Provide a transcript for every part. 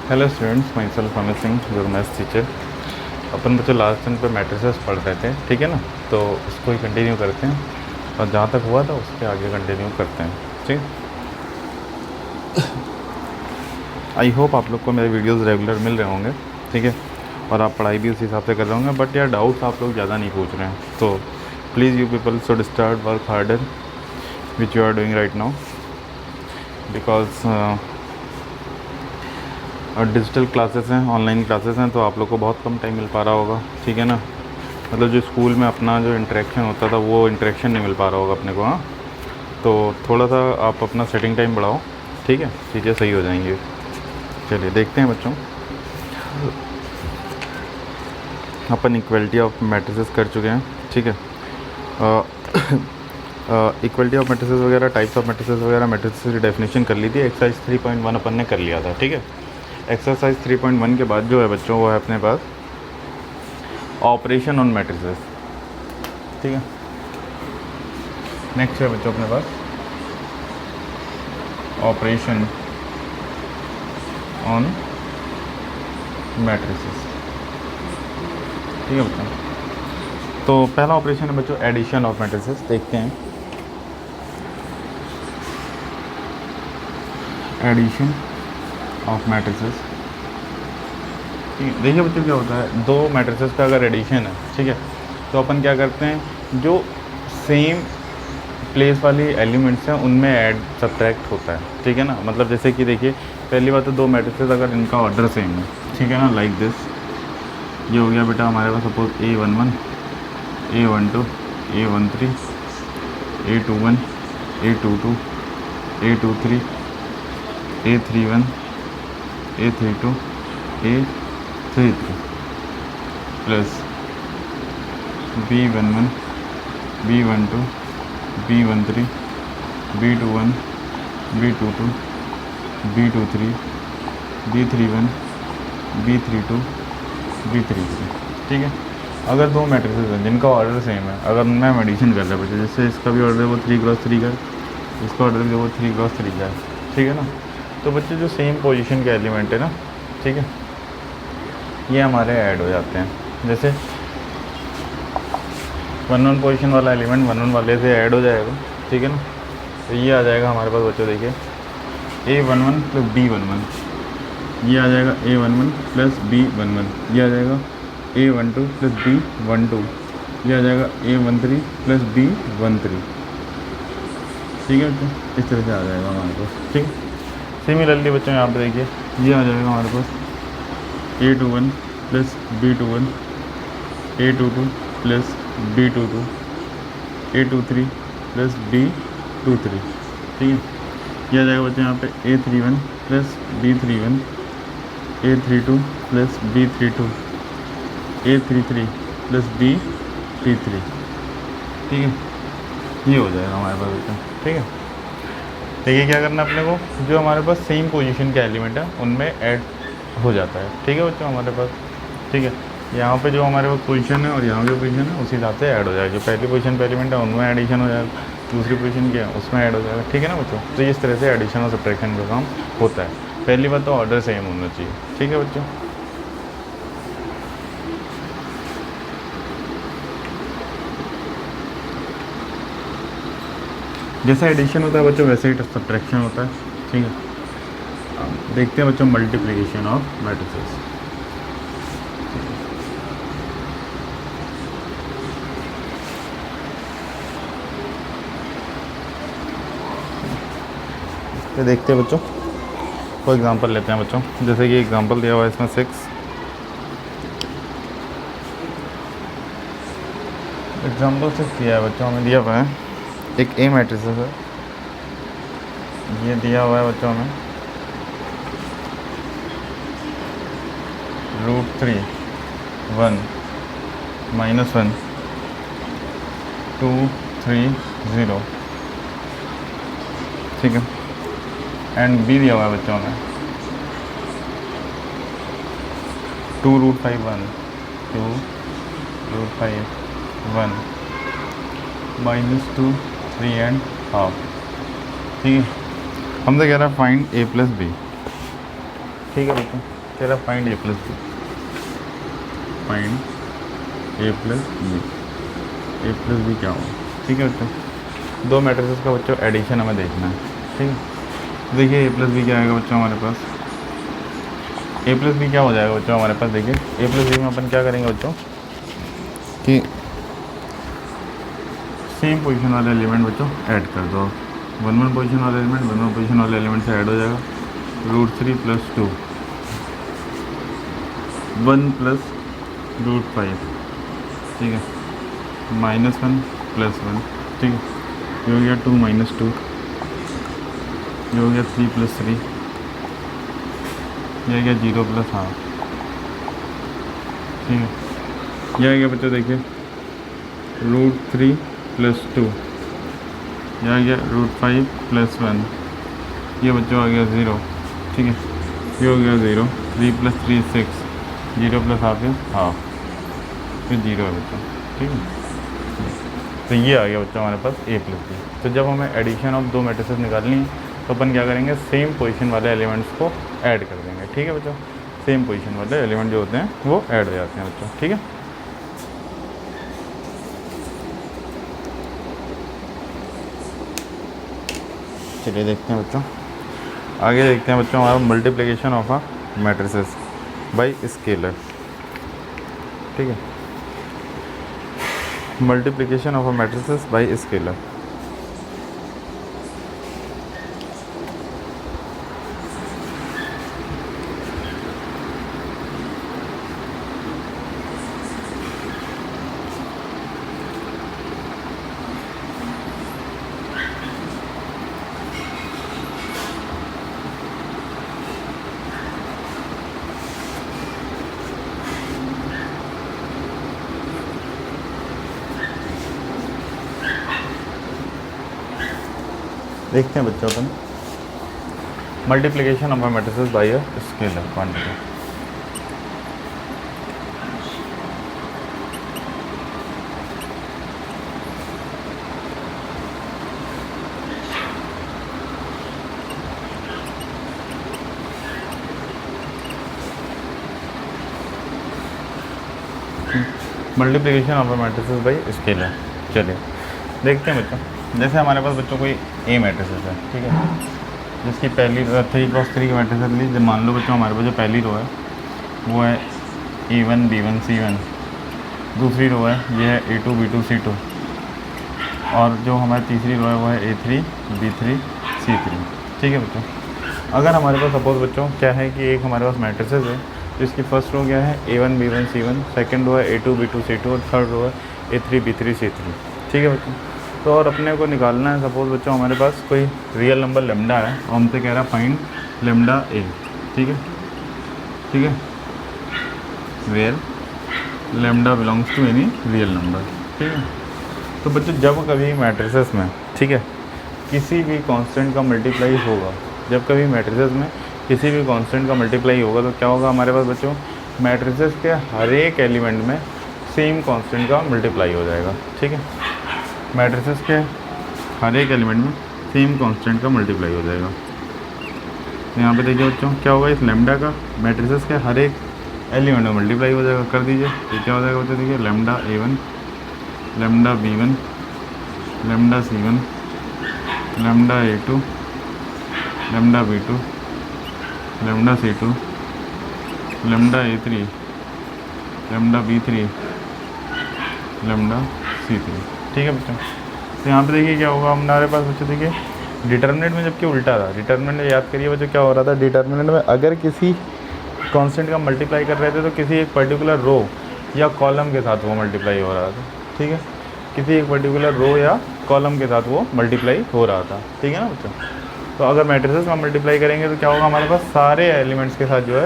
Hello students, myself Amit Singh, your maths teacher. अपन बच्चों last time पे मैट्रिसेस पढ़ रहे थे, ठीक है ना। तो उसको ही कंटिन्यू करते हैं और जहाँ तक हुआ था उसके आगे कंटिन्यू करते हैं, ठीक है। आई होप आप लोग को मेरे वीडियोस रेगुलर मिल रहे होंगे, ठीक है, और आप पढ़ाई भी उस हिसाब से कर रहे होंगे। बट यार डाउट्स आप लोग ज़्यादा नहीं पूछ रहे हैं, तो please you people should start work harder which you are doing right now, because और डिजिटल क्लासेस हैं, ऑनलाइन क्लासेस हैं, तो आप लोग को बहुत कम टाइम मिल पा रहा होगा, ठीक है ना। मतलब जो स्कूल में अपना जो इंटरेक्शन होता था वो इंटरेक्शन नहीं मिल पा रहा होगा अपने को, हाँ। तो थोड़ा सा आप अपना सेटिंग टाइम बढ़ाओ, ठीक है, चीज़ें सही हो जाएंगी। चलिए देखते हैं बच्चों, अपन इक्वलिटी ऑफ मैट्रिसेस कर चुके हैं, ठीक है। इक्वलिटी ऑफ मैट्रिसेस वगैरह, टाइप्स ऑफ मैट्रिसेस वगैरह, मैट्रिसेस की डेफिनेशन कर ली थी। एक्सरसाइज 3.1 अपन ने कर लिया था, ठीक है। एक्सरसाइज 3.1 के बाद जो है बच्चों वो है अपने पास ऑपरेशन ऑन मैट्रिसेस, ठीक है। नेक्स्ट है बच्चों अपने पास ऑपरेशन ऑन मैट्रिसेस, ठीक है बच्चों। तो पहला ऑपरेशन है बच्चों एडिशन ऑफ मैट्रिसेस, देखते हैं एडिशन ऑफ मैट्रिसेस। ठीक है, देखिए बच्चों क्या होता है, दो मैट्रिसेस का अगर एडिशन है, ठीक है, तो अपन क्या करते हैं, जो सेम प्लेस वाली एलिमेंट्स हैं उनमें ऐड सब्ट्रैक्ट होता है, ठीक है ना। मतलब जैसे कि देखिए पहली बात तो दो मैट्रिसेस अगर इनका ऑर्डर सेम है, ठीक है ना, लाइक दिस। ये हो गया बेटा हमारे पास suppose A11, A12, A13, A21, A22, A23, A31, A32, A33 plus B11, B12, B13, B21, B22, B23, B31, B32, B33, ठीक है। अगर दो मैट्रिसेस हैं जिनका ऑर्डर सेम है, अगर उनमें हम एडिशन कर रहे हैं बच्चे, जैसे इसका भी ऑर्डर है वो 3x3 का है, इसका ऑर्डर भी वो 3x3 का है, ठीक है ना। तो बच्चे जो सेम पोजीशन के एलिमेंट है ना, ठीक है, ये हमारे ऐड हो जाते हैं। जैसे 1 1 पोजीशन वाला एलिमेंट 1 1 वाले से ऐड हो जाएगा, ठीक है ना। तो ये आ जाएगा हमारे पास बच्चों, देखिए A11 प्लस B11, ये आ जाएगा A11 प्लस B11, ये आ जाएगा A12 प्लस B12, ये आ जाएगा A13 प्लस B13, ठीक है बच्चों। इस तरह से आ जाएगा हमारे पास, ठीक है। सिमिलरली बच्चों यहाँ पे देखिए ये आ जाएगा हमारे पास A21 plus B21, A22 plus B22, A23 plus B23, ठीक है। ये आ जाएगा बच्चों यहाँ पे A31 plus B31, A32 plus B32, A33 plus B33, ठीक है। ये हो जाएगा हमारे पास बच्चों, ठीक है। देखिए क्या करना है अपने को, जो हमारे पास सेम पोजीशन के एलिमेंट है उनमें ऐड हो जाता है, ठीक है बच्चों हमारे पास, ठीक है। यहाँ पे जो हमारे पास पोजीशन है और यहाँ जो पोजीशन है उसी हिसाब से ऐड हो जाएगा। जो पहली पोजीशन पे एलिमेंट है उनमें एडिशन हो जाएगा, दूसरी पोजीशन की है उसमें ऐड हो जाएगा, ठीक है ना बच्चों। तो इस तरह से एडिशन और सब्ट्रैक्शन का काम होता है। पहली बात तो ऑर्डर सेम होना चाहिए, ठीक है बच्चों। जैसा एडिशन होता है बच्चों वैसे ही सब्ट्रैक्शन होता है, ठीक है। देखते हैं बच्चों मल्टीप्लिकेशन ऑफ मैट्रिसेस। तो देखते हैं बच्चों, कोई एग्जांपल लेते हैं बच्चों। जैसे कि एग्जांपल दिया हुआ है इसमें 6, एग्जांपल 6 दिया है बच्चों, हमें दिया हुआ है एक ए मैट्रिक्स है, ये दिया हुआ है बच्चों हमें √3 1 -1 2 3 0, ठीक है। एंड बी दिया हुआ है बच्चों में 2√5 1 2√5 1 -2 3 एंड हाफ, ठीक है। हमसे कह रहा है फाइंड a प्लस बी, ठीक है बच्चों। कह रहा फाइंड ए प्लस बी, फाइंड ए प्लस बी, ए प्लस बी क्या होगा, ठीक है बच्चों। दो मैट्रिसेस का बच्चों एडिशन हमें देखना है, ठीक है। देखिए ए प्लस बी क्या आएगा बच्चों हमारे पास, ए प्लस बी क्या हो जाएगा बच्चों हमारे पास। देखिए ए प्लस बी में अपन क्या करेंगे बच्चों कि सेम पोजीशन वाले एलिमेंट बच्चों ऐड कर दो। 1 1 पोजीशन वाले एलिमेंट 1 1 पोजीशन वाले एलिमेंट से ऐड हो जाएगा। √3 + 2 1 + √5, ठीक है, -1 + 1, ठीक है, ये हो गया 2 - 2, ये हो गया 3 + 3, ये हो गया 0 + हाफ, ठीक है। यह आ गया बच्चों देखिए √3 + 2, यह आ गया √5 + 1, ये बच्चों आ गया 0, ठीक है, ये हो गया 0, 3 + 3 6, 0 + हाफ है हाफ, फिर 0 है बच्चों, ठीक है। तो ये आ गया बच्चों हमारे पास ए प्लस बी। तो जब हमें एडिशन ऑफ दो मैट्रिसेस निकालनी है तो अपन क्या करेंगे, सेम पोजीशन वाले एलिमेंट्स को ऐड कर देंगे, ठीक है बच्चों। सेम पोजीशन वाले एलिमेंट जो होते हैं वो ऐड हो जाते हैं बच्चों, ठीक है। चलिए देखते हैं बच्चों, आगे देखते हैं बच्चों हमारा multiplication of a matrices by scalar, ठीक है। Multiplication of a matrices by scalar. देखते हैं बच्चों अपन multiplication of matrices by a scalar quantity. Multiplication of matrices by scalar. चलिए देखते हैं बच्चों, जैसे हमारे पास बच्चों कोई ए मैट्रिसेस है, ठीक है, जिसकी पहली 3 × 3 की मैट्रिसेस ली। जब मान लो बच्चों हमारे पास जो पहली रो है वो है A1 B1 C1, दूसरी रो है ये है A2 B2 C2, और जो हमारी तीसरी रो है वो है A3 B3 C3, ठीक है बच्चों। अगर हमारे पास सपोज बच्चों क्या है कि एक हमारे पास मैट्रिसेस है, तो इसकी फर्स्ट रो क्या है A1 B1 C1, second row है A2 B2 C2 और थर्ड रो है A3 B3 C3, ठीक है बच्चों। तो और अपने को निकालना है सपोज बच्चों हमारे पास कोई रियल नंबर लेमडा है और हमसे कह रहा है फाइंड लेमडा ए, ठीक है, ठीक है, where lambda belongs to any real number, ठीक है। तो बच्चों जब कभी मैट्रिसेस में, ठीक है, किसी भी कांस्टेंट का मल्टीप्लाई होगा, जब कभी मैट्रिसेस में किसी भी कांस्टेंट का मल्टीप्लाई होगा तो क्या होगा हमारे पास बच्चों, मैट्रिसेस के हर एक एलिमेंट में सेम कांस्टेंट का मल्टीप्लाई हो जाएगा, ठीक है। मैट्रिसेस के हर एक एलिमेंट में सेम कांस्टेंट का मल्टीप्लाई हो जाएगा। तो यहाँ पे देखिए बच्चों क्या होगा, इस लेमडा का मैट्रिसेस के हर एक एलिमेंट में मल्टीप्लाई हो जाएगा, कर दीजिए। तो क्या हो जाएगा बच्चों, देखिए lambda A1, lambda B1, lambda C1, lambda A2, lambda B2, lambda C2, lambda A3, lambda B3, lambda C3, ठीक है बच्चों। तो यहाँ पे देखिए क्या होगा हमारे पास बच्चों, देखिए डिटर्मिनेंट में जबकि उल्टा था। डिटर्मिनेंट में याद करिए बच्चों क्या हो रहा था, डिटर्मिनेंट में अगर किसी कांस्टेंट का मल्टीप्लाई कर रहे थे तो किसी एक पर्टिकुलर रो या कॉलम के साथ वो मल्टीप्लाई हो रहा था, ठीक है, किसी एक पर्टिकुलर रो या कॉलम के साथ वो मल्टीप्लाई हो रहा था, ठीक है ना बच्चों। तो अगर मैट्रिसेस में मल्टीप्लाई करेंगे तो क्या होगा हमारे पास सारे एलिमेंट्स के साथ जो है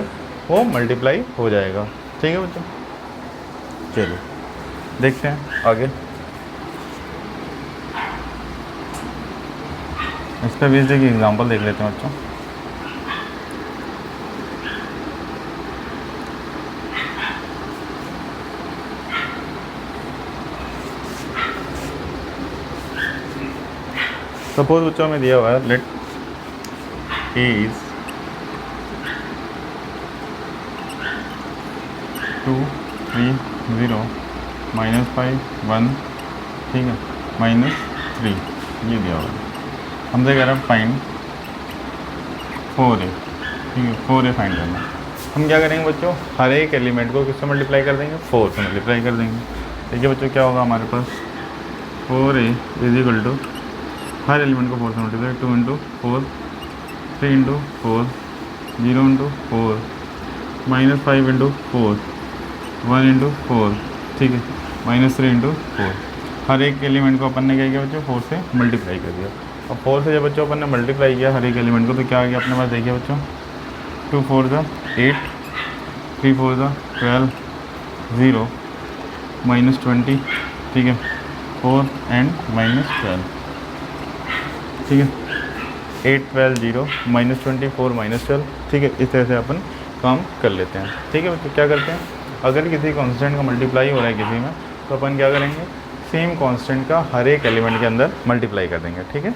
वो मल्टीप्लाई हो जाएगा, ठीक है बच्चों। चलिए देखते हैं आगे। इसका भी देखिए एग्जांपल देख लेते हैं बच्चों। सपोज बच्चों में दिया हुआ है लेट ए इज 2 3 0 -5 1, ठीक है, -3, ये दिया हुआ है। हमसे कह रहा है फाइंड 4a, ठीक है, 4a फाइंड करना। हम क्या करेंगे बच्चों, हर एक एलिमेंट को किससे मल्टीप्लाई कर देंगे, 4 से मल्टीप्लाई कर देंगे। देखिए बच्चों क्या होगा हमारे पास, 4a इज इक्वल टू, हर एलिमेंट को 4 से multiply, 2 into 4, 3 into 4, 0 into 4, -5 into 4, 1 into 4, ठीक है, -3 इंटू 4। हर एक एलिमेंट को अपन ने क्या किया बच्चों, 4 से मल्टीप्लाई कर दिया। और 4 से जब बच्चों अपन ने मल्टीप्लाई किया हर एक एलिमेंट को, तो क्या आ गया अपने पास, देखिए बच्चों 2 4 ज़ा 8, 3 4 ज़ा 12, 0, -20, ठीक है, 4 एंड -12, ठीक है, 8 12 0, -20 4 -12, ठीक है। इस तरह से अपन काम कर लेते हैं, ठीक है बच्चों। क्या करते हैं, अगर किसी कांस्टेंट का मल्टीप्लाई हो रहा है किसी में, तो अपन क्या करेंगे, सेम कांस्टेंट का हर एक एलिमेंट के अंदर मल्टीप्लाई कर देंगे, ठीक है।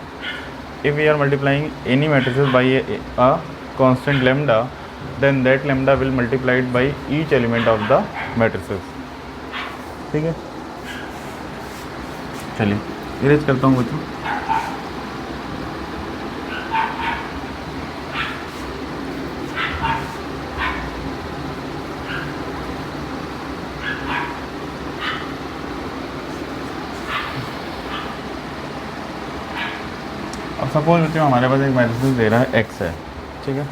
If we are multiplying any matrices by a constant lambda, then that lambda will multiplied by each element of the matrices, ठीक है। चलिए इरेज करता हूँ बच्चों। अब सपोज बच्चों हमारे पास एक मैट्रिक्स दे रहा है x है, ठीक है।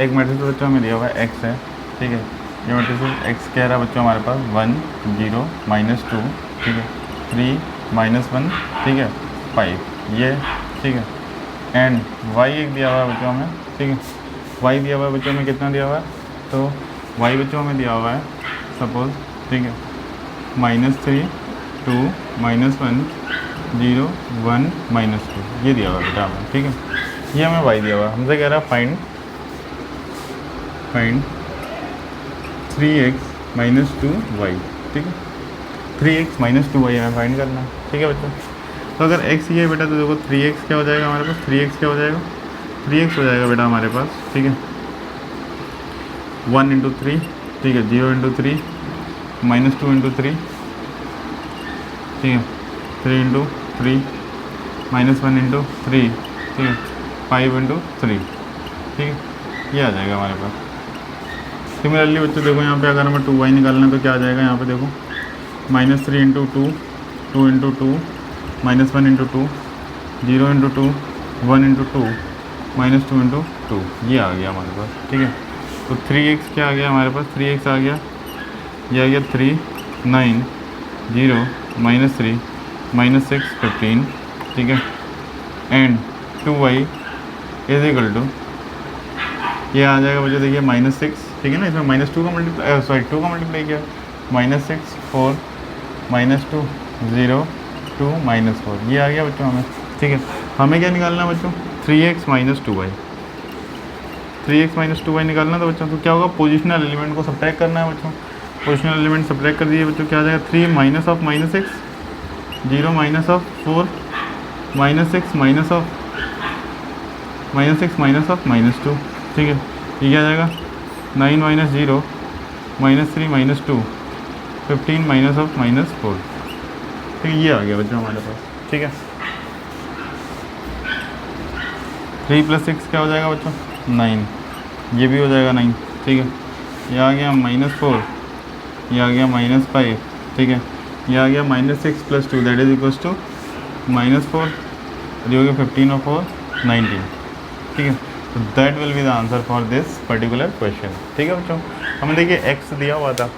एक मैट्रिक्स बच्चों हमें दिया हुआ है x है, ठीक है। ये मैट्रिक्स x कह रहा है बच्चों हमारे पास 1 0 -2, ठीक है, 3 -1, ठीक है, 5, ये, ठीक है। एंड y एक दिया हुआ है बच्चों हमें, ठीक है। y दिया हुआ है बच्चों में, कितना दिया हुआ है, तो y बच्चों हमें दिया हुआ है सपोज, ठीक है, -3 2 -1 0 1 -2, ये दिया हुआ है बेटा हमें, ठीक है। ये हमें y दिया हुआ है, हमसे कह रहा है फाइंड 3x - 2y, ठीक है। 3x - 2y हमें फाइंड करना है, ठीक है बच्चों। तो अगर x ये है बेटा, तो देखो 3x क्या हो जाएगा हमारे पास, 3x क्या हो जाएगा, 3x हो जाएगा बेटा हमारे पास, ठीक है, 1 इंटू 3, ठीक है, 0 इंटू 3, -2 इंटू 3, ठीक है, 3 इंटू 3, -1 इंटू 3, ठीक है, 5 इंटू 3, ठीक है, ये आ जाएगा हमारे पास। सिमिलरली बच्चों देखो यहाँ पे अगर हमें 2y निकालना है तो क्या आ जाएगा यहाँ पे, देखो -3 into 2, 2 into 2, -1 into 2, 0 into 2, 1 into 2, -2 into 2, ये आ गया हमारे पास, ठीक है। तो 3x क्या आ गया हमारे पास, 3x आ गया, ये आ गया 3 9 0 -3 -6 15, ठीक है। And 2y is equal to, ये आ जाएगा बच्चों देखिए -6, ठीक है ना, इसमें -2 का मल्टीप्लाई, सॉरी 2 का मल्टीप्लाई किया, -6 4 -2 0 2 -4, ये आ गया बच्चों हमें, ठीक है। हमें क्या निकालना है बच्चों, 3x - 2y, 3x - 2y निकालना था बच्चों। तो क्या होगा, पोजिशनल एलिमेंट को सब्ट्रैक्ट करना है बच्चों। पोजिशनल एलिमेंट सब्ट्रैक्ट कर दिए बच्चों, क्या आ जाएगा, 3 - -6 0 -4 -6 -2, ठीक है। ये क्या आ जाएगा, 9 - 0 -3 -2 15 -4, ठीक है, ये आ गया बच्चों हमारे पास, ठीक है। 3 + 6 क्या हो जाएगा बच्चों, 9, ये भी हो जाएगा 9, ठीक है। ये आ गया -4, ये आ गया -5, ठीक है। ये आ गया -6 + 2 दैट इज इक्वल्स टू -4, ये हो गया 15 और 4 19, ठीक है। तो that will be the answer for this particular question, ठीक है बच्चों। हमें देखिए x दिया हुआ था,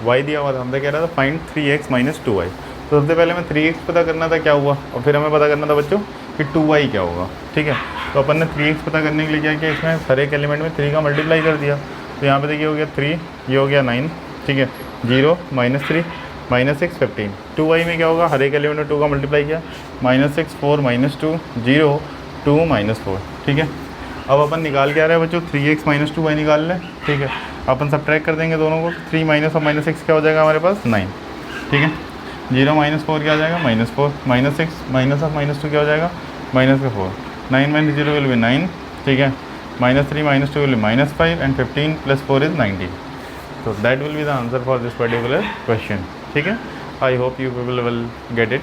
y दिया हुआ था, हमसे कह रहा था फाइंड 3x - 2y। तो सबसे पहले हमें 3x पता करना था क्या हुआ, और फिर हमें पता करना था बच्चों कि 2y क्या होगा, ठीक है। तो अपन ने 3x पता करने के लिए क्या किया, इसमें हर एक एलिमेंट में 3 का मल्टीप्लाई कर दिया। तो यहाँ पे देखिए हो गया 3, ये हो गया 9, ठीक है, 0 -3 -6 15। 2y में क्या होगा, हर एक एलिमेंट में 2 का मल्टीप्लाई किया, -6 4 -2 0 2 -4, ठीक है। अब अपन निकाल के आ रहे हैं बच्चों, 3x - 2y निकाल लें, ठीक है। अपन सब्ट्रैक्ट कर देंगे दोनों को, 3 - और -6 क्या हो जाएगा हमारे पास, 9, ठीक है। 0 - 4 क्या हो जाएगा, -4 -6 -2 क्या हो जाएगा, -4 9 - 0 विल बी 9, ठीक है। -3 - 2 विल बी -5 एंड 15 + 4 इज 19। तो that will be the answer for this particular question, ठीक है। I hope you people will get it.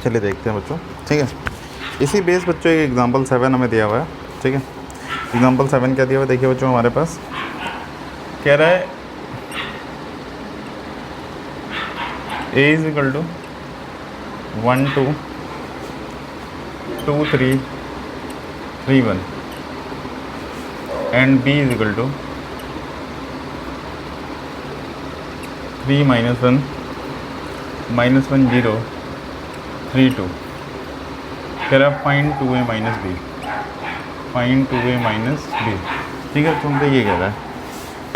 चलिए देखते हैं बच्चों, ठीक है। इसी बेस बच्चों एक एग्जांपल 7 हमें दिया हुआ है, ठीक है। एग्जांपल 7 क्या दिया हुआ है देखिए बच्चों, हमारे पास कह रहा है a is equal to 1 2 2 3 3 1 and b is equal to 3 -1 -1 0 3 2। कह रहा है find 2a minus b, find 2a minus b, ठीक है। तुमसे ये कह रहा है,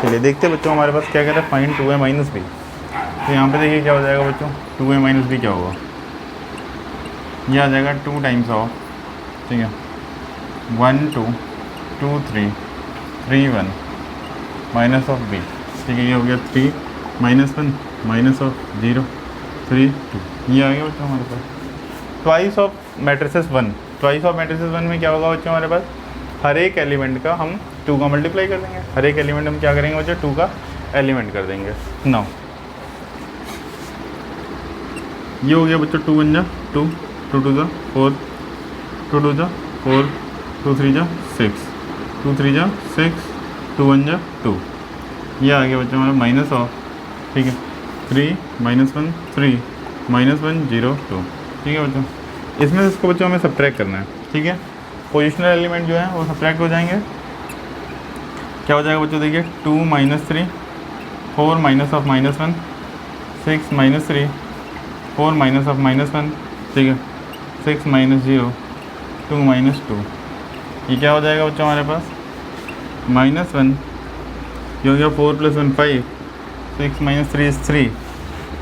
चलिए देखते हैं बच्चों हमारे पास क्या कह रहा है, फाइंड 2a माइनस बी। तो यहाँ पे देखिए क्या हो जाएगा बच्चों, 2a माइनस बी क्या होगा, ये आ जाएगा 2 टाइम्स ऑफ, ठीक है, 1 2 2 3 3 1 माइनस ऑफ बी, ठीक है। ये हो गया 3 -1 माइनस ऑफ 0 3 2, ये आ गया बच्चों हमारे पास। Twice of matrices 1, twice of matrices 1 में क्या होगा बच्चों हमारे पास, हर एक एलिमेंट का हम 2 का मल्टीप्लाई कर देंगे, हर एक एलिमेंट हम क्या करेंगे बच्चों 2 का एलिमेंट कर देंगे। नाउ ये हो गया बच्चों 2 1 जा 2 2 2 जा 4 2 2 जा 4 2 3 जा 6 2 3 जा 6 2 1 जा 2, ये आ गया बच्चों हमारा माइनस ऑफ, ठीक है, 3 -1 3 -1 0 2, ठीक है बच्चों। इसमें से इसको बच्चों हमें सब्ट्रैक्ट करना है, ठीक है। पोजिशनल एलिमेंट जो है वो सब्ट्रैक्ट हो जाएंगे, क्या हो जाएगा बच्चों देखिए 2 -3 4 माइनस ऑफ -1 6 -3 4 माइनस ऑफ -1, ठीक है, 6 -0 2 -2, ये क्या हो जाएगा बच्चों हमारे पास -1, ये हो गया 4 + 1 5 6 - 3 इज़ 3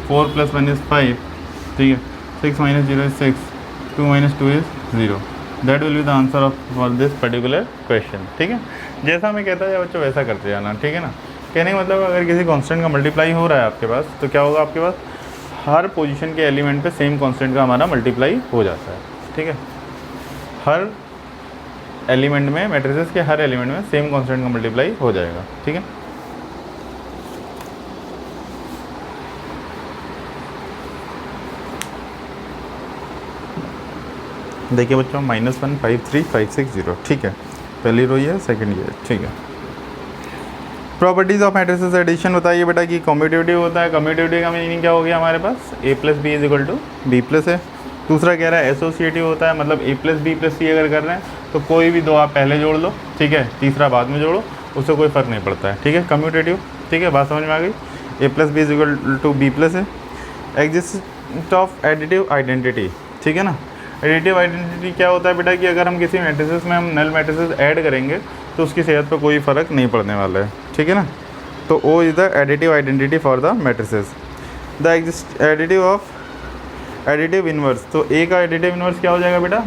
4 + 1 इज़ 5, ठीक है, 6 - 0 is 6 2 - 2 is 0। That will be the answer of for this particular question, ठीक है। जैसा हमें कहता है बच्चों वैसा करते जाना, ठीक है ना। कहने का मतलब अगर किसी कांस्टेंट का मल्टीप्लाई हो रहा है आपके पास, तो क्या होगा आपके पास हर पोजीशन के एलिमेंट पे सेम कांस्टेंट का हमारा मल्टीप्लाई हो जाता है, ठीक है। हर एलिमेंट में, मैट्रिसेस के हर एलिमेंट में सेम कांस्टेंट का मल्टीप्लाई हो जाएगा, ठीक है। देखिए बच्चों -1 5 3 5 6 0, ठीक है, पहली रो ये, सेकंड ये, ठीक है। प्रॉपर्टीज ऑफ मैट्रिसेस एडिशन बताइए बेटा कि कम्यूटेटिव होता है, कम्यूटेटिव का मीनिंग क्या हो गया हमारे पास a + b = b + a। दूसरा कह रहा है एसोसिएटिव होता है, मतलब a + b + c अगर कर रहे हैं तो कोई भी दो आप पहले जोड़ लो, ठीक है, तीसरा बाद में जोड़ो, उससे कोई फ़र्क नहीं पड़ता है, ठीक है। कम्यूटेटिव, ठीक है, बात समझ में आ गई। a + b = b + a। Exist of additive identity, ठीक है ना। एडिटिव आइडेंटिटी क्या होता है बेटा कि अगर हम किसी मैट्रिसेस में हम नल मैट्रिसेस ऐड करेंगे तो उसकी सेहत पर कोई फ़र्क नहीं पड़ने वाला है, ठीक है ना। तो O is the additive identity for the matrices. The exist additive of additive inverse, तो ए का एडिटिव इनवर्स क्या हो जाएगा बेटा -a,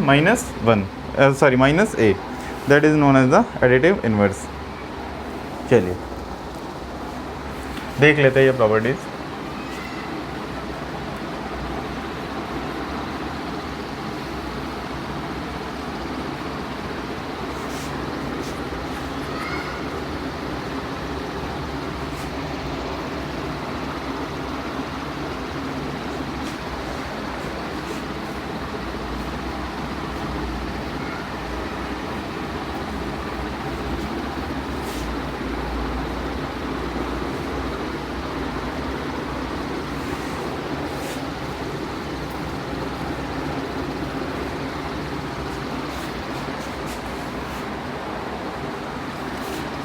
that is known as the additive inverse. चलिए देख लेते हैं ये properties.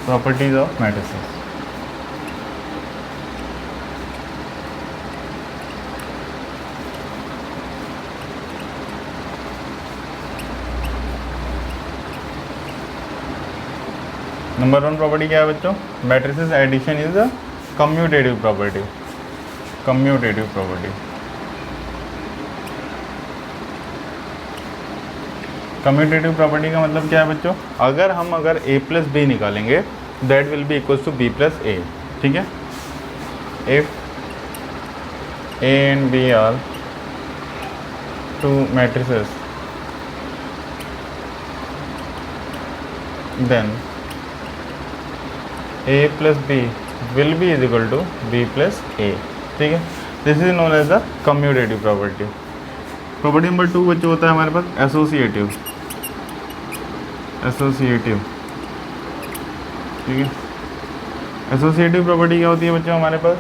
Properties of matrices. Number 1 property क्या है बच्चों? Matrices addition is a commutative property. Commutative property, commutative property का मतलब क्या है बच्चों? अगर a प्लस बी निकालेंगे that will be equals to b plus A. ठीक है, if a and b are two matrices then a plus B will be is equal to b plus A. ठीक है, this is known as the commutative property. Property number 2 बच्चों होता है हमारे पास associative. Associative, ठीक है, एसोसिएटिव प्रॉपर्टी क्या होती है बच्चों हमारे पास?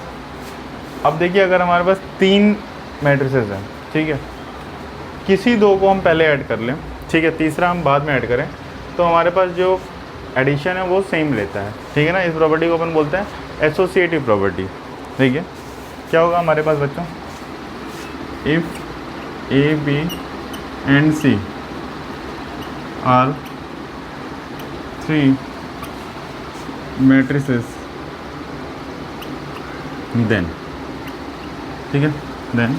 अब देखिए, अगर हमारे पास 3 मैट्रिसेस हैं, ठीक है, किसी 2 को हम पहले ऐड कर लें, ठीक है, तीसरा हम बाद में ऐड करें, तो हमारे पास जो एडिशन है वो सेम लेता है। ठीक है ना, इस प्रॉपर्टी को अपन बोलते हैं एसोसिएटिव प्रॉपर्टी। ठीक है, क्या होगा हमारे पास बच्चों? If A B and C are 3 matrices then, ठीक है, then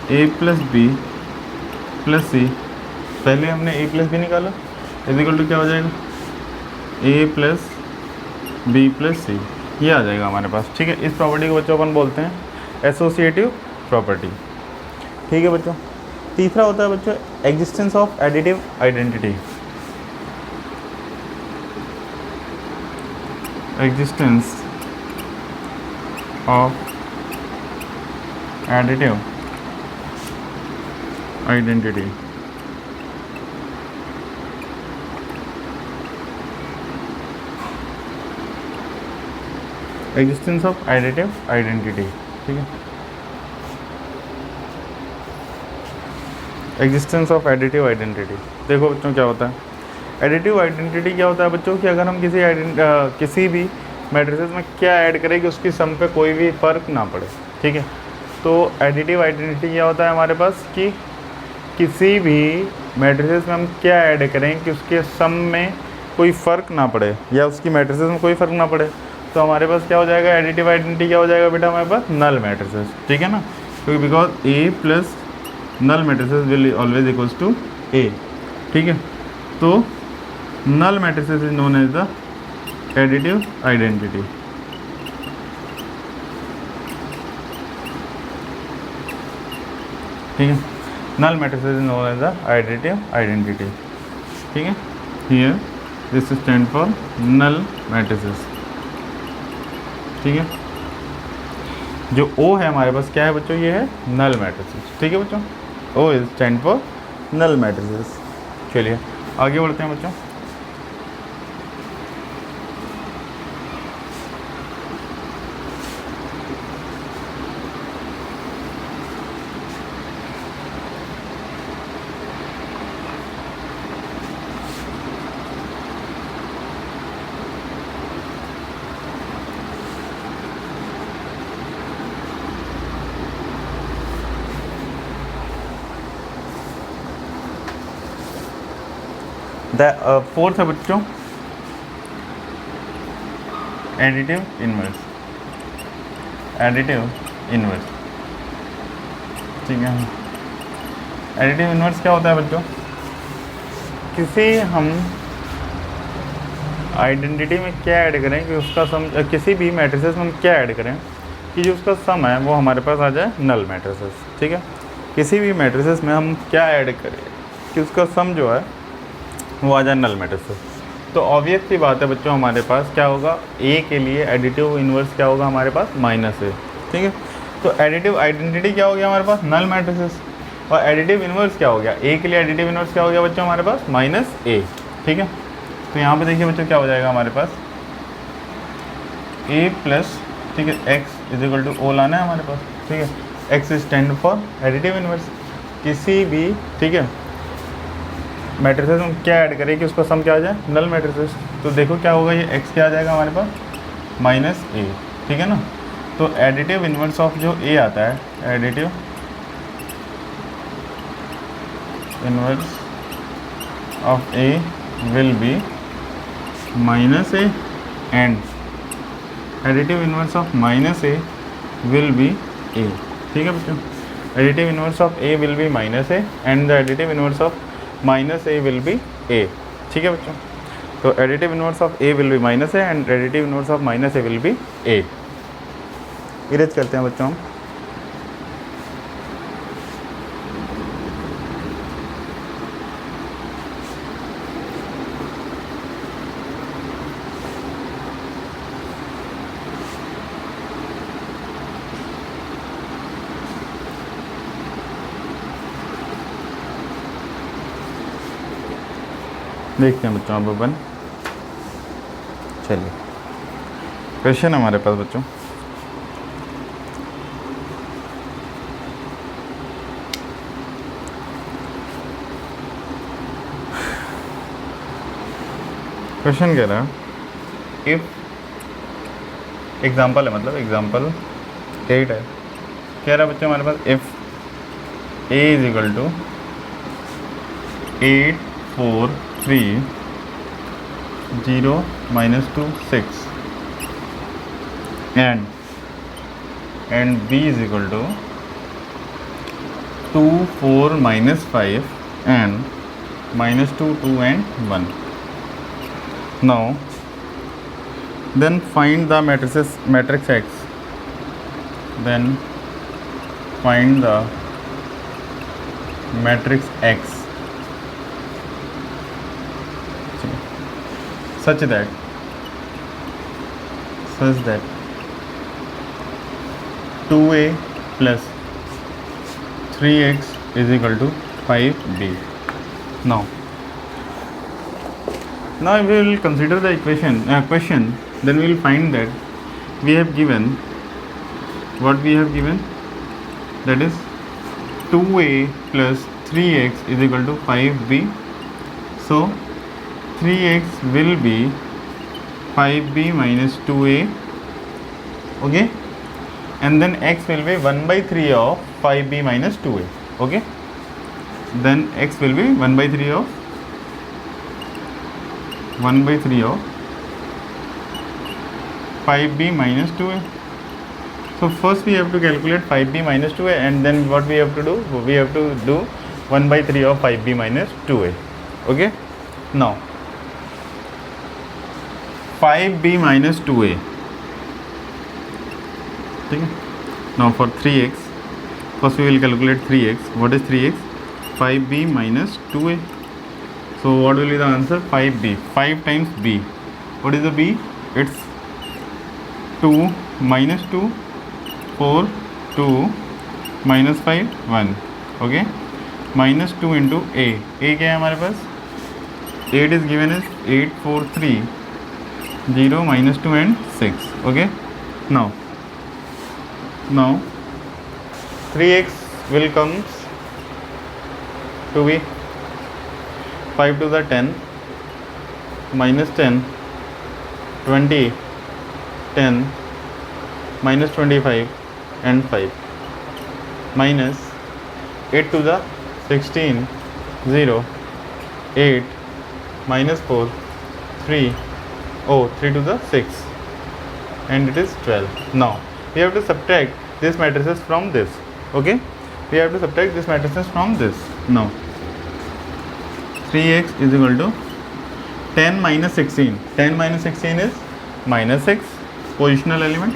a plus B plus C, पहले हमने a प्लस बी निकाला, इज इक्वल टू क्या हो जाएगा? a plus B plus C, ये आ जाएगा हमारे पास। ठीक है, इस प्रॉपर्टी को बच्चों अपन बोलते हैं एसोसिएटिव प्रॉपर्टी। ठीक है बच्चों, तीसरा होता है बच्चों existence of additive identity. Existence of additive identity। Existence of additive identity, ठीक है, एग्जिस्टेंस ऑफ एडिटिव आइडेंटिटी। देखो बच्चों क्या होता है एडिटिव आइडेंटिटी? क्या होता है बच्चों कि अगर हम किसी भी मैट्रिसेस में क्या ऐड करें कि उसकी सम पे कोई भी फ़र्क ना पड़े। ठीक है, तो एडिटिव आइडेंटिटी क्या होता है हमारे पास कि किसी भी मैट्रिसेस में हम क्या ऐड करें कि उसके सम में कोई फ़र्क ना पड़े या उसकी मैट्रिसेस में कोई फ़र्क ना पड़े, तो हमारे पास क्या हो जाएगा? एडिटिव आइडेंटिटी क्या हो जाएगा बेटा हमारे पास? नल मैट्रिसेस। ठीक है ना, क्योंकि because A plus null matrices will always equals to A. ठीक है, तो null matrices is known as the additive identity। ठीक है, null matrices is known as the additive identity। ठीक है, here this stand for null matrices। ठीक है, जो O है हमारे पास क्या है बच्चों? ये है null matrices। ठीक है बच्चों, O is stand for null matrices। चलिए आगे बढ़ते हैं बच्चों। फोर्थ है बच्चों एडिटिव इनवर्स। एडिटिव इनवर्स, ठीक है, एडिटिव इनवर्स क्या होता है बच्चों? किसी हम आइडेंटिटी में क्या ऐड करें कि उसका सम, किसी भी मैट्रिसेस में हम क्या ऐड करें कि जो उसका सम है वो हमारे पास आ जाए नल मैट्रिसेस। ठीक है, किसी भी मैट्रिसेस में हम क्या ऐड करें कि उसका सम जो है वो आ जाए नल मैट्रिसेस। तो ऑब्वियस सी बात है बच्चों, हमारे पास क्या होगा? ए के लिए एडिटिव इनवर्स क्या होगा हमारे पास? माइनस ए। ठीक है, तो एडिटिव आइडेंटिटी क्या हो गया हमारे पास? नल मैट्रिसेस। और एडिटिव इनवर्स क्या हो गया? ए के लिए एडिटिव इनवर्स क्या हो गया बच्चों हमारे पास? माइनस ए। ठीक है, तो यहाँ पे देखिए बच्चों क्या हो जाएगा हमारे पास? ए प्लस, ठीक है, X is equal to O लाना है हमारे पास। ठीक है, X stand for additive inverse. किसी भी, ठीक है, मैट्रिसेस हम क्या ऐड करें कि उसका सम क्या आ जाए? नल मैट्रिसेस। तो देखो क्या होगा, ये x क्या आ जाएगा हमारे पास, माइनस ए, ठीक है ना। तो एडिटिव इन्वर्स ऑफ जो a आता है, additive inverse of a will be minus A and additive inverse of minus A will be A, ठीक है बच्चों। Additive inverse of a will be minus A and the additive inverse of minus A will be a, ठीक है बच्चों। तो additive inverse of a will be minus A and additive inverse of minus A will be a। Erase करते हैं बच्चों हम। देखते हैं बच्चों अब अपन, चलिए क्वेश्चन हमारे पास बच्चों, क्वेश्चन कह रहा है इफ, एग्जाम्पल है, मतलब एग्जाम्पल 8 है, कह रहा है बच्चों हमारे पास if a is equal to 8 4 3 0 minus 2 6 and b is equal to 2 4 minus 5 and minus 2 2 and 1. Now then find the matrix X, then find the matrix X such that 2a plus 3x is equal to 5b. Now we will consider the question, then we will find that we have given what we have given, that is 2a plus 3x is equal to 5b. So 3x will be 5b minus 2a, okay, and then x will be 1 by 3 of 5b minus 2a, okay, then x will be 1 by 3 of 5b minus 2a. So first we have to calculate 5b minus 2a, and then what we have to do, we have to do 1 by 3 of 5b minus 2a, okay. Now 5b minus 2a, ठीक है। Now for 3x, first we will calculate 3x. What is 3x? 5b minus 2a. So what will be the answer? 5b, 5 times b. What is the b? It's 2 minus 2 4 2 minus 5 1, okay, minus 2 into a क्या है हमारे पास, 8 is given as 8 4 3 0 minus 2 and 6, okay. Now 3x will comes to be 5 to the 10 minus 10 20 10 minus 25 and 5 minus 8 to the 16 0 8 minus 4 3 3 to the 6 and it is 12. Now we have to subtract this matrices from this, okay, we have to subtract this matrices from this. Now 3x is equal to 10 minus 16, 10 minus 16 is minus 6, positional element.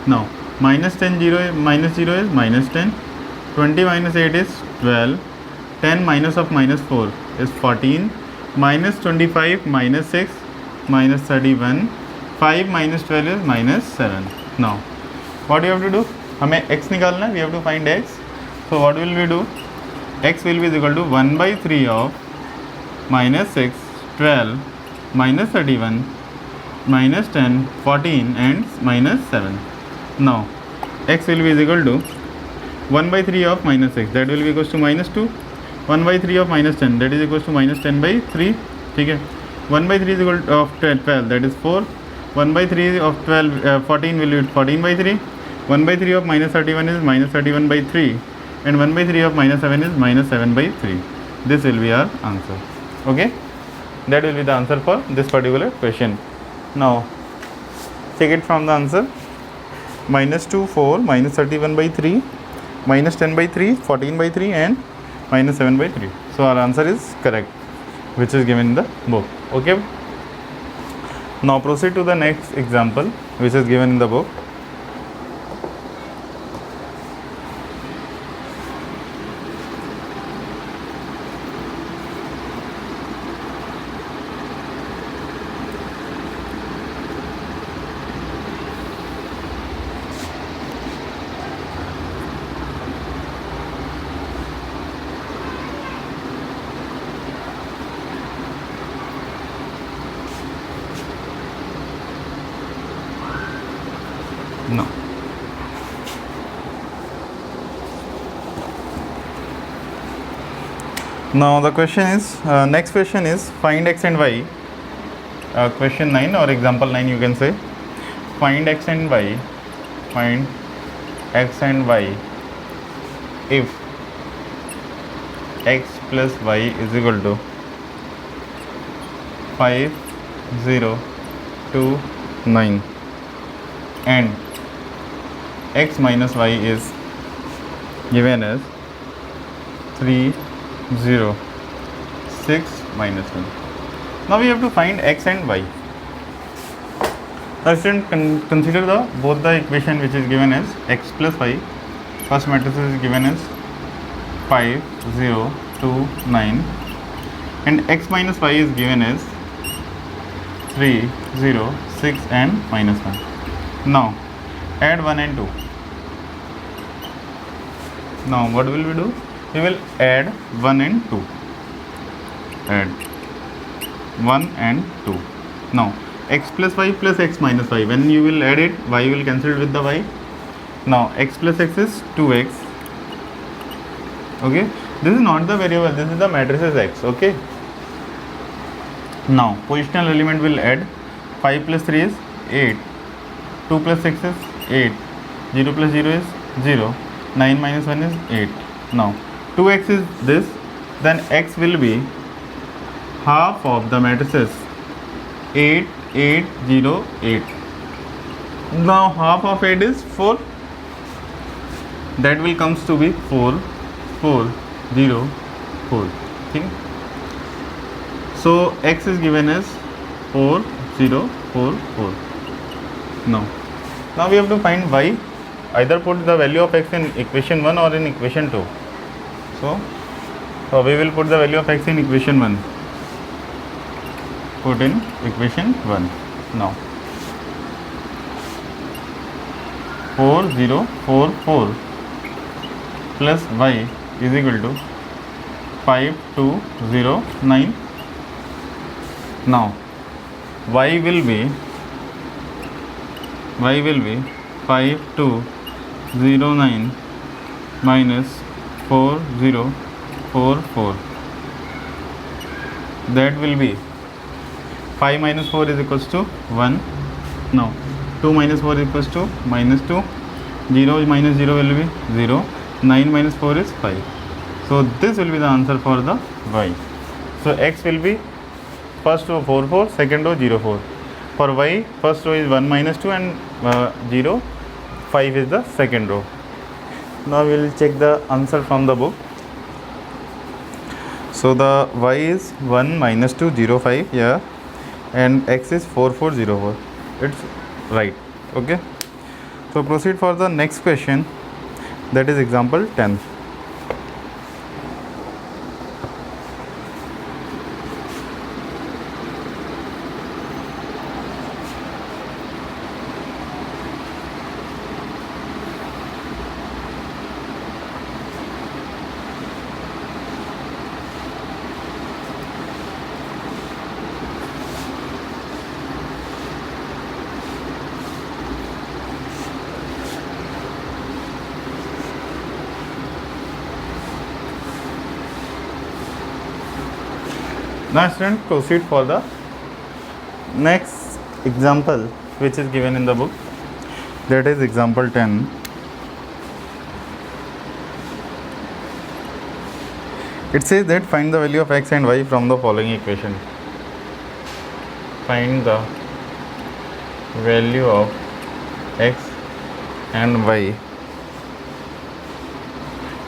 Now minus 10 0 minus 0 is minus 10, 20 minus 8 is 12, 10 minus of minus 4 is 14, minus 25 minus 6 minus 31, 5 minus 12 is minus 7. Now what you have to do, हमें x निकालना है, we have to find x. So what will we do, x will be equal to 1 by 3 of minus 6 12 minus 31 minus 10 14 and minus 7. Now x will be equal to 1 by 3 of minus 6, that will be equals to minus 2, 1 by 3 of minus 10, that is equals to minus 10 by 3, ठीक है। 1 by 3 is equal to of 12, that is 4. 1 by 3 of 12, 14 will be 14 by 3. 1 by 3 of minus 31 is minus 31 by 3, and 1 by 3 of minus 7 is minus 7 by 3. This will be our answer. Okay, that will be the answer for this particular question. Now check it from the answer. Minus 2, 4, minus 31 by 3, minus 10 by 3, 14 by 3, and minus 7 by 3. So our answer is correct, which is given in the book. Okay, now proceed to the next example, which is given in the book. No. Now the question is, next question is find x and y. Question 9 or example 9 you can say. Find x and y. Find x and y if x plus y is equal to 5, 0, 2, 9, and x minus y is given as 3, 0, 6, minus 1. Now we have to find x and y. Now student, consider both the equation which is given as x plus y. First matrix is given as 5, 0, 2, 9, and x minus y is given as 3, 0, 6, and minus 1. Now add 1 and 2. Now what will we do? We will add 1 and 2. Add 1 and 2. Now x plus y plus x minus y. When you will add it, y will cancel with the y. Now x plus x is 2x. Okay, this is not the variable, this is the matrices x. Okay, now positional element will add. 5 plus 3 is 8, 2 plus 6 is 8, 0 plus 0 is 0, 9 minus 1 is 8. Now 2x is this, then x will be half of the matrices 8, 8, 0, 8. Now half of 8 is 4, that will comes to be 4, 4, 0, 4. Okay, so x is given as 4, 0, 4, 4. Now we have to find y. Either put the value of x in equation 1 or in equation 2. So we will put the value of x in equation 1. Put in equation 1. Now 4, 0, 4, 4 plus y is equal to 5, 2, 0, 9. Now y will be 5, 2, 0, 9 minus 4, 0, 4, 4. That will be 5 minus 4 is equals to 1. Now 2 minus 4 is equals to minus 2. 0 minus 0 will be 0. 9 minus 4 is 5. So this will be the answer for the y. So x will be first row 4, 4, second row 0, 4. For y, first row is 1 minus 2 and 0, 5 is the second row. Now we will check the answer from the book. So the y is 1 minus 2, 0, 5, yeah, and x is 4, 4, 0, 4. It's right. Okay, so proceed for the next question, that is example 10. Now student, proceed for the Next example which is given in the book, that is example 10. It says that find the value of x and y from the following equation. Find the value of x and y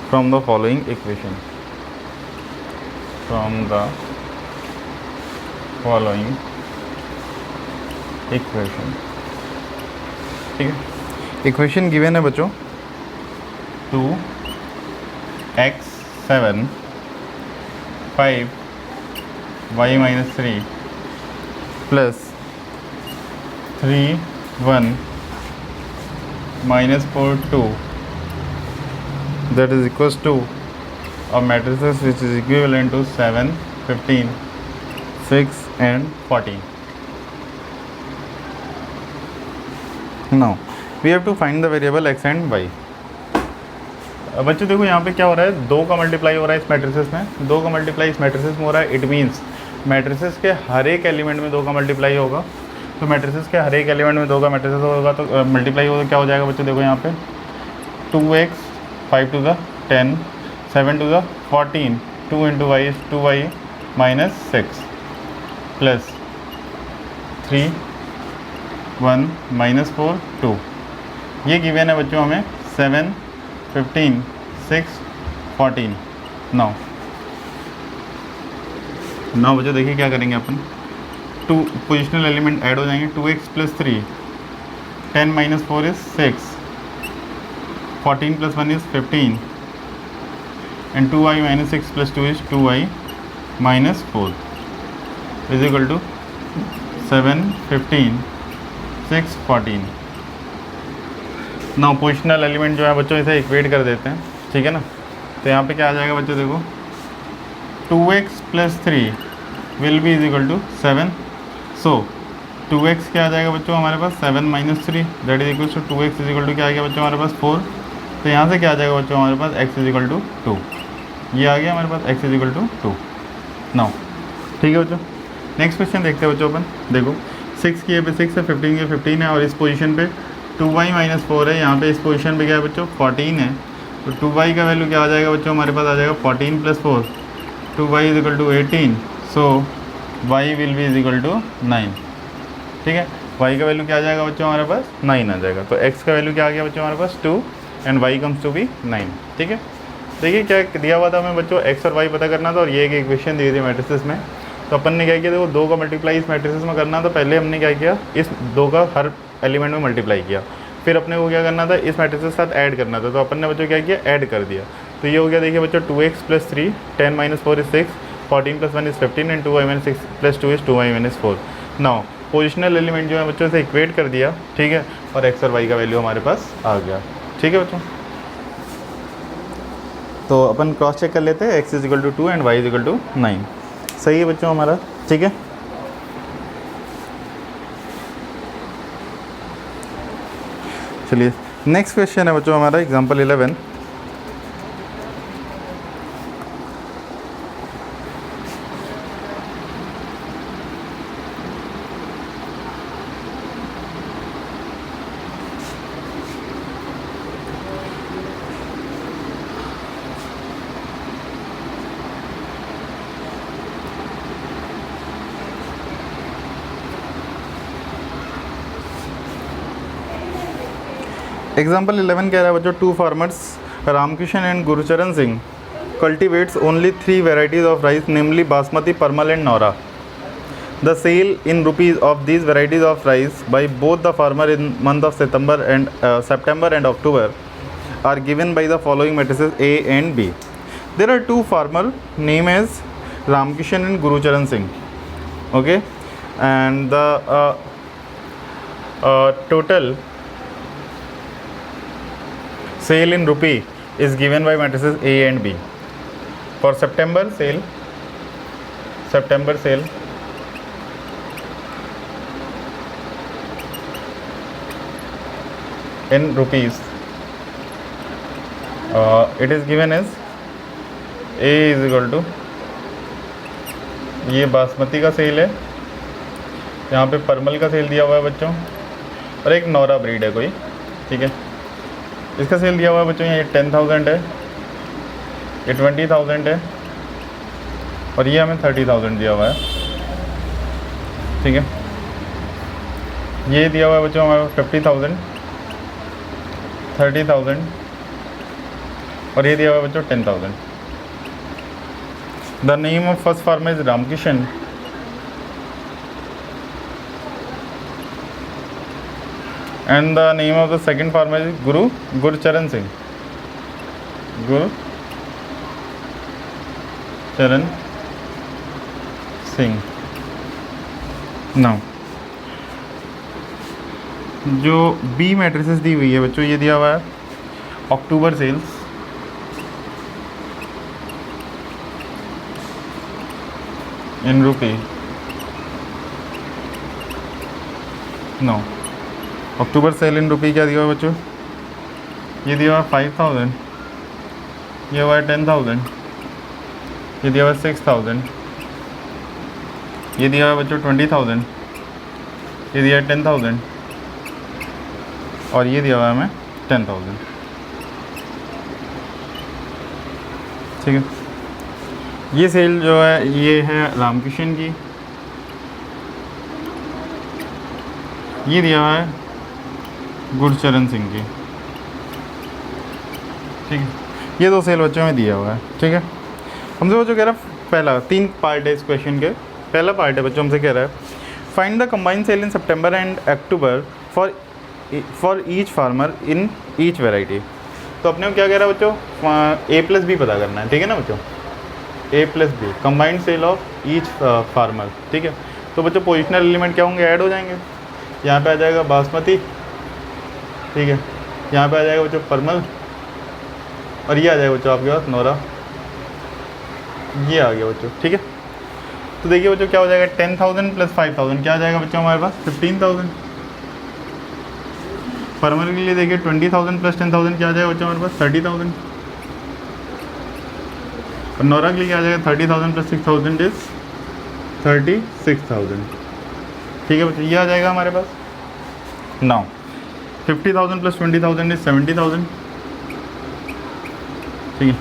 from the following equation. From the following equation. ठीक है, equation given है बच्चों 2x 7 5 y minus 3 plus 3 1 minus 4 2, that is equals to a matrices which is equivalent to 7 15 6 and 14. Now we have to find the variable x and y. अब बच्चों देखो यहाँ पे क्या हो रहा है, 2 का मल्टीप्लाई हो रहा है इस मैट्रिसेस में, 2 का मल्टीप्लाई इस मैट्रिसेस में हो रहा है. इट मीन्स मैट्रिसेस के हर एक एलिमेंट में 2 का मल्टीप्लाई होगा. तो मैट्रिसेस के हर एक एलिमेंट में 2 का मैट्रिसेस होगा तो मल्टीप्लाई होगा, क्या हो जाएगा बच्चों देखो यहाँ पे 2x 5 to the 10 7 to the 14 2 into y is 2y minus 6 plus 3 1 minus 4 2. ये गिवन है बच्चों हमें 7 15 6 14. नाउ बच्चों देखिए क्या करेंगे अपन, 2 पोजिशनल एलिमेंट ऐड हो जाएंगे. 2x plus 3 10 minus 4 is 6 14 plus 1 is 15 and 2y minus 6 plus 2 is 2y minus 4 is equal to 7 15 6 14. Now positional element जो है बच्चों इसे इक्वेट कर देते हैं, ठीक है ना. तो यहाँ पे क्या आ जाएगा बच्चों देखो 2x plus 3 will be is equal to 7. So 2x क्या आ जाएगा बच्चों हमारे पास 7 minus 3 that is equal to 2x is equal to क्या आ गया बच्चों हमारे पास 4. तो यहाँ से क्या आ जाएगा बच्चों हमारे पास x इज इक्वल टू 2. ये आ गया हमारे पास x is equal to 2. Now ठीक है बच्चों, नेक्स्ट क्वेश्चन देखते हैं बच्चों अपन. देखो 6 की पे 6 है, 15 की 15 है और इस पोजीशन पे 2y minus 4 है. यहाँ पे इस पोजीशन पे क्या है बच्चों 14 है. तो 2y का वैल्यू क्या आ जाएगा बच्चों हमारे पास आ जाएगा 14 plus 4 2y is equal to 18. So y will be is equal to 9. ठीक है, y का वैल्यू क्या आ जाएगा बच्चों हमारे पास 9 आ जाएगा. तो x का वैल्यू क्या आ गया बच्चों हमारे पास 2 and y comes to be 9. ठीक है, देखिए क्या दिया हुआ था हमें बच्चों x और y पता करना था और ये एक इक्वेशन दी थी मैट्रिसेस में. तो अपन ने क्या किया, देखो 2 का मल्टीप्लाई इस मैट्रिसेस में करना था. पहले हमने क्या किया, इस 2 का हर एलिमेंट में मल्टीप्लाई किया. फिर अपने को क्या करना था, इस मैट्रिक्स के साथ ऐड करना था. तो अपन ने बच्चों क्या किया, ऐड कर दिया. तो ये हो गया देखिए बच्चों 2x plus 3 10 minus 4 is 6 14 plus 1 is 15 and 2y minus 6 plus 2 is 2y minus 4. Now positional element जो है बच्चों से इक्वेट कर दिया, ठीक है, और x और y का वैल्यू हमारे पास आ गया. ठीक है बच्चों, तो अपन क्रॉस चेक कर लेते हैं. x is equal to 2 and y is equal to 9. सही है बच्चों हमारा. ठीक है, चलिए नेक्स्ट क्वेश्चन है बच्चों हमारा एग्जांपल 11. एग्जाम्पल 11 कह रहा है बच्चों 2 farmers Ramkishan and Gurucharan Singh cultivates only 3 varieties of rice namely basmati Parmal and Naura. The sale in rupees of these varieties of rice by both the farmer in month of September and October are given by the following matrices A and B. There are 2 farmers named as Ramkishan and Gurucharan Singh. Okay, and the total sale in rupee is given by matrices A and B. For September sale in rupees, it is given as A is equal to, ये बासमती का cell है यहाँ पे परमल का cell दिया हुआ है बच्चों, और एक नौरा ब्रीड है कोई, ठीक है, इसका सेल दिया हुआ है बच्चों, ये 10,000 है, ये 20,000 है, और ये हमें 30,000 दिया हुआ है, ठीक है। ये दिया हुआ है बच्चों हमारे पास 50,000, 30,000, और ये दिया हुआ है बच्चों 10,000। The name of first farmer is Ramkishan and the name of the second farmer is Gurcharan Singh. Gurcharan Singh. Now जो बी मैट्रिसेस दी हुई है बच्चों, ये दिया हुआ है अक्टूबर सेल्स, इन रुपी, नो, अक्टूबर सेल इन रुपी क्या दिया हुआ बच्चों, ये दिया हुआ 5,000, ये हुआ है 10,000, ये दिया हुआ 6,000, ये दिया हुआ बच्चों 20,000, ये दिया है 10,000, और ये दिया हुआ है हमें 10,000, ठीक है। ये सेल जो है ये है रामकिशन की, ये दिया हुआ है गुरचरण सिंह की, ठीक है। ये दो सेल बच्चों में दिया हुआ है, ठीक है। हमसे बच्चों कह रहा है, पहला 3 पार्ट है इस क्वेश्चन के, पहला पार्ट है बच्चों हमसे कह रहा है find the combined sale in September and October for each farmer in each variety. तो अपने को क्या कह रहा है बच्चों, A+B पता करना है, ठीक है ना बच्चों, A+B combined sale of each farmer, ठीक है। तो बच्चों पोजिशनल एलिमेंट क्या होंगे, ऐड हो जाएंगे। यहाँ पे आ जाएगा बासमती, ठीक है, यहाँ पे आ जाएगा बच्चों परमल, और ये आ जाएगा बच्चों आपके पास नौरा, ये आ गया बच्चों, ठीक है। तो देखिए बच्चों क्या हो जाएगा, 10,000 + 5,000 क्या आ जाएगा बच्चों हमारे पास 15,000। परमल के लिए देखिए 20,000 + 10,000 क्या आ जाएगा बच्चों हमारे पास 30,000, और नौरा के लिए क्या आ जाएगा 30,000 + 6,000 इज 36,000, ठीक है बच्चों, ये आ जाएगा हमारे पास। नाउ 50,000 + 20,000 इज 70,000, ठीक है।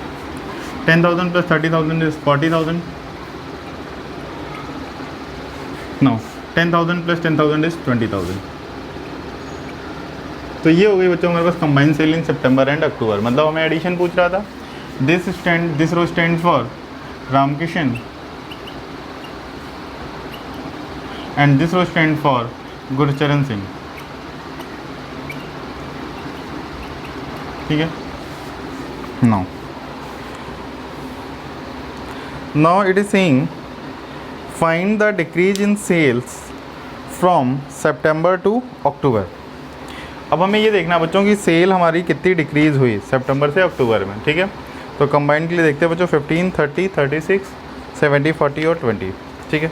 10,000 + 30,000 इज 40,000। Now 10,000 + 10,000 is 20,000। तो ये हो गई बच्चों हमारे पास combined sale in September and October, मतलब हमें एडिशन पूछ रहा था। This row stand for Ramkishan and this row stand for Gurcharan Singh, ठीक है। Now it is saying find the decrease in sales from September to October. अब हमें ये देखना बच्चों की सेल हमारी कितनी डिक्रीज़ हुई सितंबर से अक्टूबर में, ठीक है। तो कंबाइंड के लिए देखते हैं बच्चों 15, 30, 36, 70, 40 और 20, ठीक है।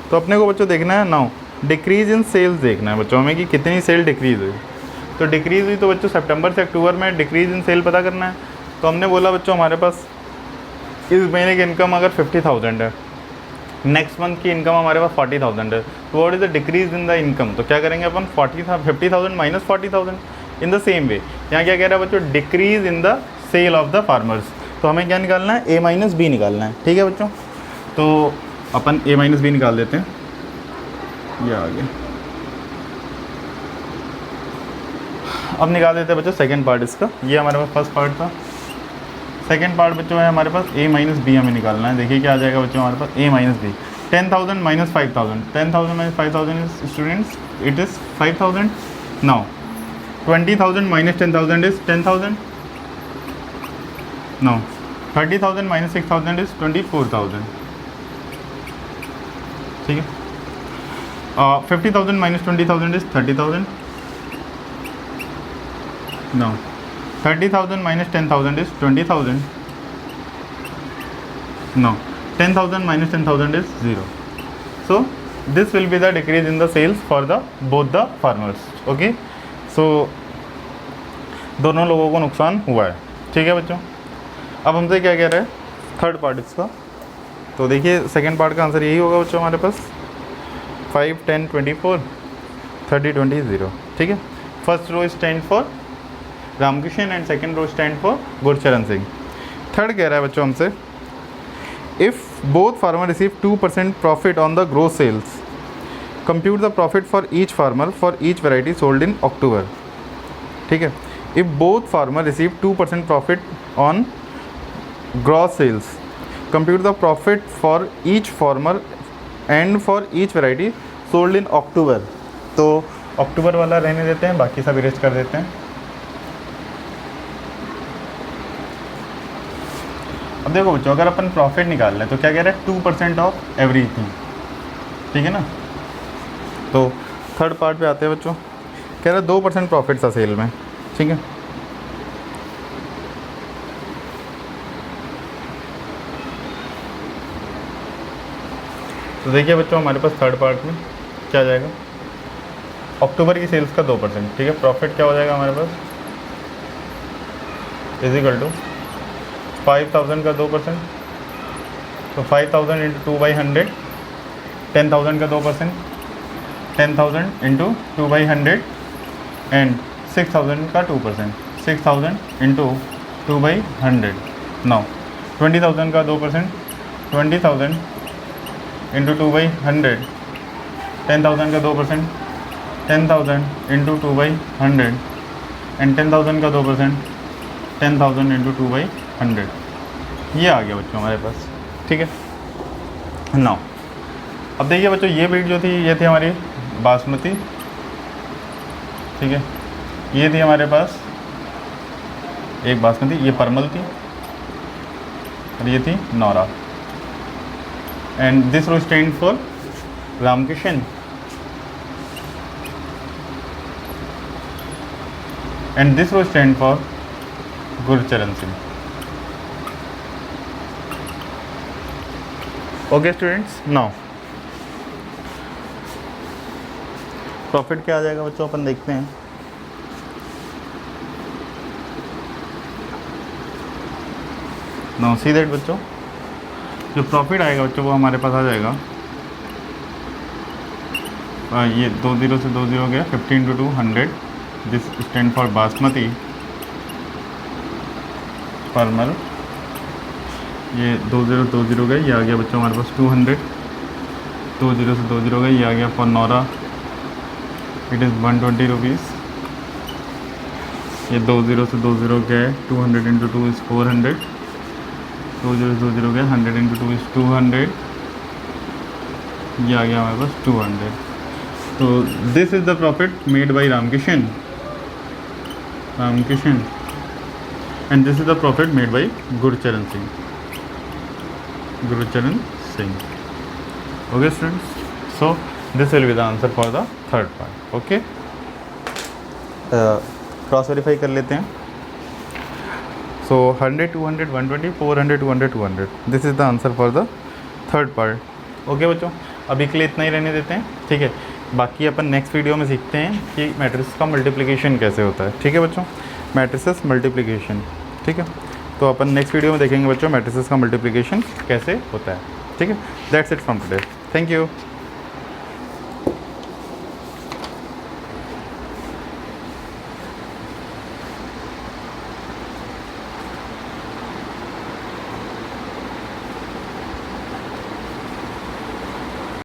तो अपने को बच्चों देखना है नाउ डिक्रीज़ इन सेल्स देखना है बच्चों हमें कि कितनी सेल डिक्रीज़ हुई। तो डिक्रीज़ हुई तो बच्चों सितंबर से अक्टूबर में डिक्रीज़ इन सेल पता करना है। तो हमने बोला बच्चों हमारे पास इस महीने की इनकम अगर 50,000 है, नेक्स्ट मंथ की इनकम हमारे पास 40,000 है, तो what is the decrease in the income. तो क्या करेंगे अपन 50,000 minus 40,000। In the same way यहाँ क्या कह रहा है बच्चों, decrease in the sale of the farmers. तो हमें क्या निकालना है, A-B निकालना है, ठीक है बच्चों। तो अपन A-B निकाल देते हैं, ये आ गया। अब निकाल देते हैं बच्चों सेकेंड पार्ट इसका, ये हमारे पास फर्स्ट पार्ट था। सेकेंड पार्ट बच्चों है हमारे पास A-B हमें निकालना है। देखिए क्या आ जाएगा बच्चों हमारे पास A-B 10,000 - 5,000, 10,000 - 5,000 is students it is 5,000। Now 20,000 - 10,000 is 10,000। Now 30,000 - 6,000 is 24,000, ठीक है। 50,000 - 20,000 is 30,000। Now 30,000 - 10,000 is 20,000. No, 10,000 - 10,000 is 0. So this will be the decrease in the sales for the both the farmers. Okay. So दोनों लोगों को नुकसान हुआ है, ठीक है बच्चों। अब हमसे क्या कह रहा है थर्ड पार्ट इसका। तो देखिए सेकेंड पार्ट का आंसर यही होगा बच्चों हमारे पास। 5 10 24 30 20 0, ठीक है। First row stand for Ramkishan and second row stand for Gurcharan Singh. Third कह रहा है बच्चों हमसे, if both farmer receive 2% profit on the gross sales, compute the profit for each farmer for each variety sold in October, ठीक है। If both farmer receive 2% profit on gross sales, compute the profit for each farmer and for each variety sold in October. तो अक्टूबर वाला रहने देते हैं, बाकी सब erase कर देते हैं। अब देखो बच्चों, अगर अपन प्रॉफिट निकाल लें तो क्या कह रहे हैं, 2% ऑफ एवरीथिंग, ठीक है ना। तो थर्ड पार्ट पे आते हैं बच्चों, कह रहा है 2% प्रॉफिट था सेल में, ठीक है। तो देखिए बच्चों, हमारे पास थर्ड पार्ट में क्या आ जाएगा, अक्टूबर की सेल्स का 2%, ठीक है। प्रॉफिट क्या हो जाएगा हमारे पास, इज इक्वल टू 5000 का 2%, तो 5000 इंटू 2/100, 10,000 का 2%, 10,000 इंटू 2/100 एंड 6,000 का 2%, 6,000 इंटू 2/100। नाउ 20,000 का 2%, 20,000 इंटू 2/100, 10,000 का 2%, 10,000 इंटू 2/100 एंड 10,000 का 2%, 10,000 इंटू 2/100। ये आ गया बच्चों हमारे पास, ठीक है। नाउ अब देखिए बच्चों, ये बीट जो थी ये थी हमारी बासमती, ठीक है। ये थी हमारे पास एक बासमती, ये परमल थी और ये थी Naura. And this row stand for Ramkishan and this row stand for Gurcharan Singh. Okay students, now profit क्या आ जाएगा बच्चों, अपन देखते हैं। नाउ सी दैट बच्चों, जो प्रॉफिट आएगा बच्चों वो हमारे पास आ जाएगा, ये 2 0 से 2 0 गया, 50 into 200, this stand for basmati परमल, ये 2 0 2 0 गए, ये आ गया बच्चों हमारे पास 200, 2 0 से 2 0 गए, ये आ गया for Naura, it is 120 rupees. ये 2 0 से 2 0 गए, 200 इंटू 2 इज़ 400, 2 0 से 2 0 गए, 100 इंटू 2 इज़ 200, ये आ गया हमारे पास 200। तो this is the profit made by Ramkishan and this is the profit made by Gurcharan Singh. Okay students, so this will be the answer for the third part. Okay, cross verify कर लेते हैं। सो 100 200 120 400 200 200, this is the answer for the third part. Okay बच्चों, अभी के लिए इतना ही रहने देते हैं, ठीक है। बाकी अपन नेक्स्ट वीडियो में सीखते हैं कि मैट्रिक्स का मल्टीप्लिकेशन कैसे होता है, ठीक है बच्चों, मैट्रिसेस मल्टीप्लिकेशन, ठीक है। तो अपन नेक्स्ट वीडियो में देखेंगे बच्चों मैट्रिसेस का मल्टीप्लिकेशन कैसे होता है, ठीक है। That's it from today, thank you.